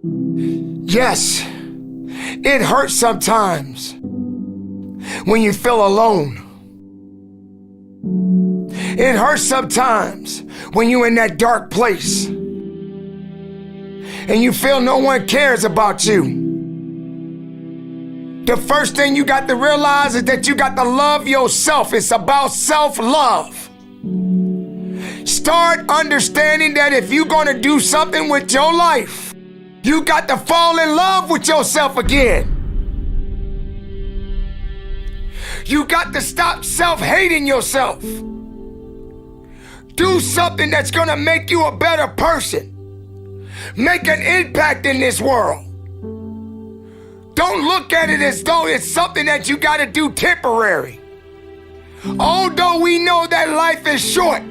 Yes, it hurts sometimes when you feel alone. It hurts sometimes when you're in that dark place and you feel no one cares about you. The first thing you got to realize is that you got to love yourself. It's about self-love. Start understanding that if you're going to do something with your life, you got to fall in love with yourself again. You got to stop self-hating yourself. Do something that's going to make you a better person. Make an impact in this world. Don't look at it as though it's something that you got to do temporary. Although we know that life is short,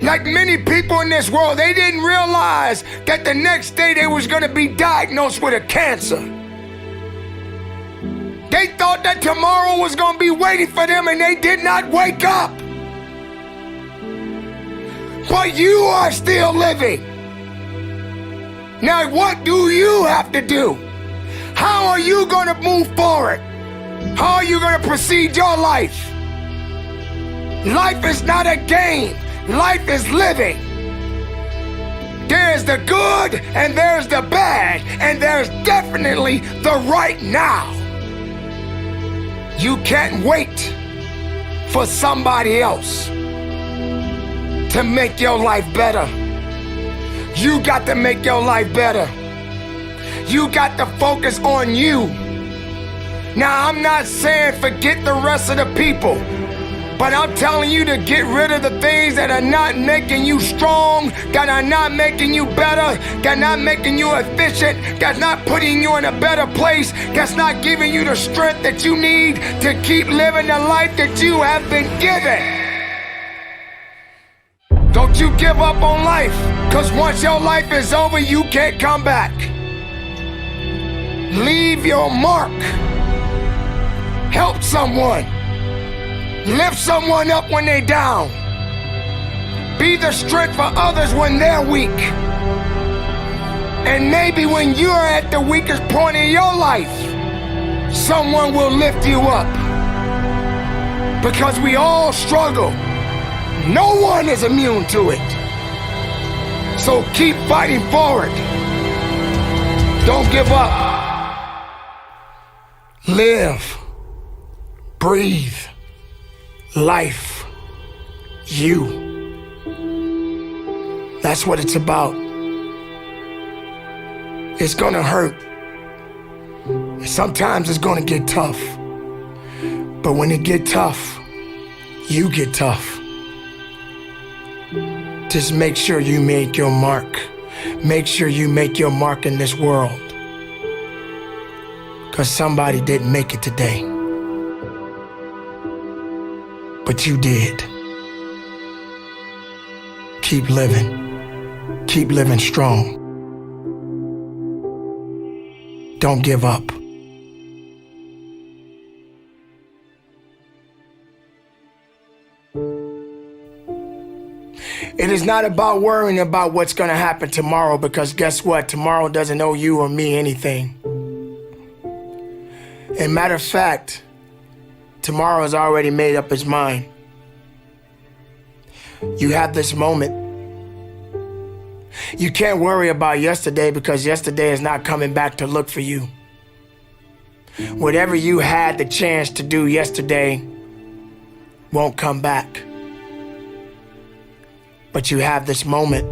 like many people in this world, they didn't realize that the next day they was going to be diagnosed with a cancer. They thought that tomorrow was going to be waiting for them, and they did not wake up. But you are still living. Now, what do you have to do? How are you going to move forward? How are you going to proceed your life? Life is not a game. Life is living. There's the good and there's the bad, and there's definitely the right now. You can't wait for somebody else to make your life better. You got to make your life better. You got to focus on you. Now, I'm not saying forget the rest of the people, but I'm telling you to get rid of the things that are not making you strong, that are not making you better, that are not making you efficient, that's not putting you in a better place, that's not giving you the strength that you need to keep living the life that you have been given. Don't you give up on life, because once your life is over, you can't come back. Leave your mark. Help someone. Lift someone up when they're down. Be the strength for others when they're weak. And maybe when you're at the weakest point in your life, someone will lift you up. Because we all struggle. No one is immune to it. So keep fighting forward. Don't give up. Live. Breathe. Life. You. That's what it's about. It's gonna hurt. Sometimes it's gonna get tough. But when it get tough, you get tough. Just make sure you make your mark. Make sure you make your mark in this world. Because somebody didn't make it today. But you did. Keep living. Keep living strong. Don't give up. It is not about worrying about what's going to happen tomorrow, because guess what? Tomorrow doesn't owe you or me anything. And matter of fact, tomorrow has already made up its mind. You have this moment. You can't worry about yesterday, because yesterday is not coming back to look for you. Whatever you had the chance to do yesterday won't come back. But you have this moment.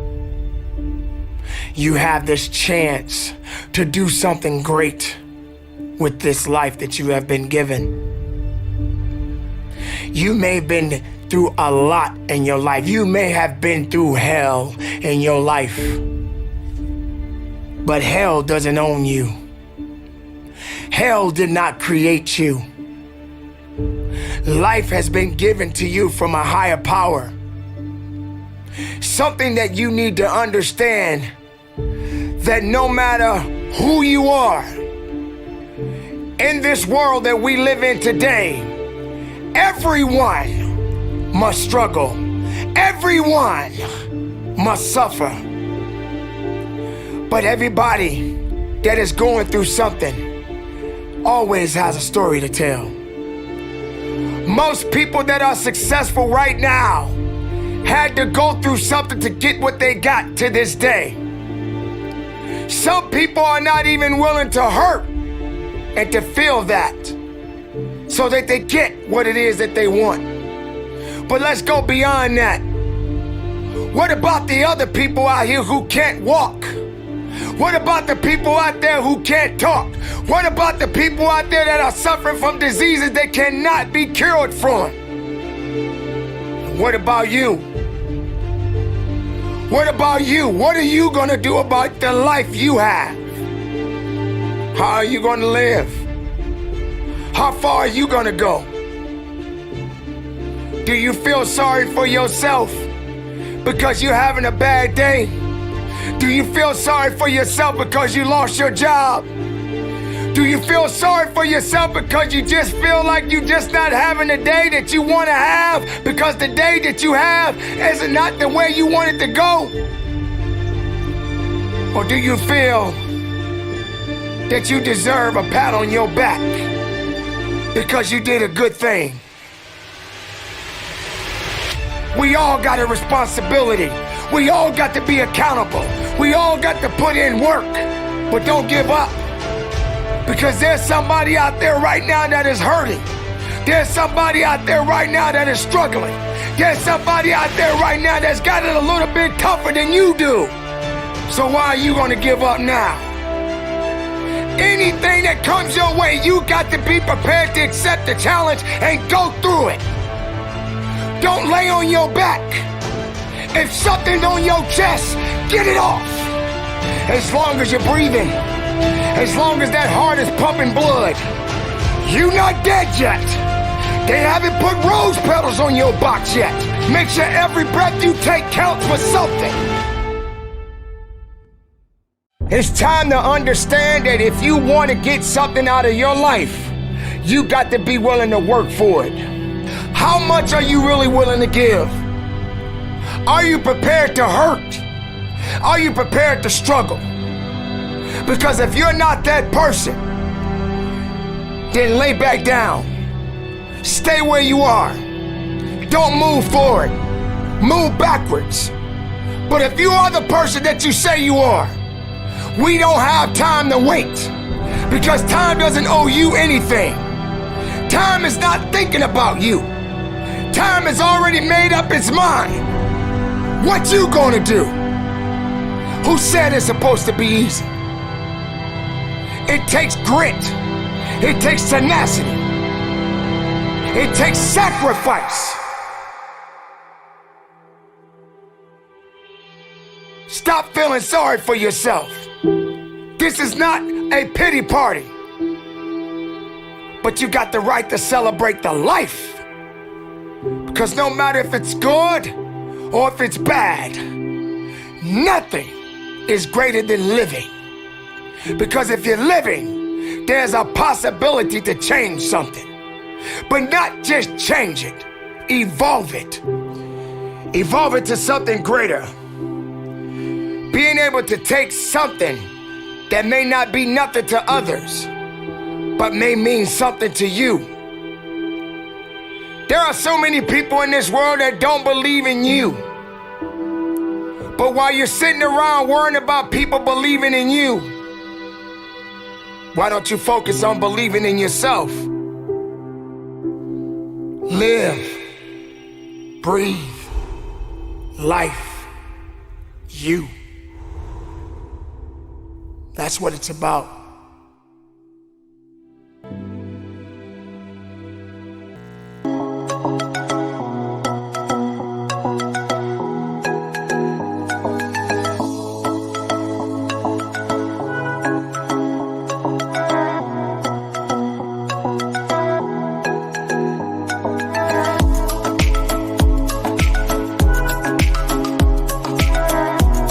You have this chance to do something great with this life that you have been given. You may have been through a lot in your life. You may have been through hell in your life. But hell doesn't own you. Hell did not create you. Life has been given to you from a higher power. Something that you need to understand, that no matter who you are, in this world that we live in today, everyone must struggle. Everyone must suffer. But everybody that is going through something always has a story to tell. Most people that are successful right now had to go through something to get what they got to this day. Some people are not even willing to hurt and to feel that so that they get what it is that they want. But let's go beyond that. What about the other people out here who can't walk? What about the people out there who can't talk? What about the people out there that are suffering from diseases they cannot be cured from? What about you? What about you? What are you gonna do about the life you have? How are you gonna live? How far are you gonna go? Do you feel sorry for yourself because you're having a bad day? Do you feel sorry for yourself because you lost your job? Do you feel sorry for yourself because you just feel like you're just not having the day that you want to have because the day that you have is not the way you want it to go? Or do you feel that you deserve a pat on your back because you did a good thing? We all got a responsibility. We all got to be accountable. We all got to put in work, but don't give up. Because there's somebody out there right now that is hurting. There's somebody out there right now that is struggling. There's somebody out there right now that's got it a little bit tougher than you do. So why are you gonna give up now? Anything that comes your way, you got to be prepared to accept the challenge and go through it. Don't lay on your back. If something's on your chest, get it off. As long as you're breathing, as long as that heart is pumping blood, you're not dead yet. They haven't put rose petals on your box yet. Make sure every breath you take counts for something. It's time to understand that if you want to get something out of your life, you got to be willing to work for it. How much are you really willing to give? Are you prepared to hurt? Are you prepared to struggle? Because if you're not that person, then lay back down. Stay where you are. Don't move forward. Move backwards. But if you are the person that you say you are, we don't have time to wait. Because time doesn't owe you anything. Time is not thinking about you. Time has already made up its mind. What you gonna do? Who said it's supposed to be easy? It takes grit. It takes tenacity. It takes sacrifice. Stop feeling sorry for yourself. This is not a pity party. But you got the right to celebrate the life. Because no matter if it's good or if it's bad, nothing is greater than living. Because if you're living, there's a possibility to change something. But not just change it, evolve it. Evolve it to something greater. Being able to take something that may not be nothing to others, but may mean something to you. There are so many people in this world that don't believe in you. But while you're sitting around worrying about people believing in you, why don't you focus on believing in yourself? Live, breathe, life, you. That's what it's about.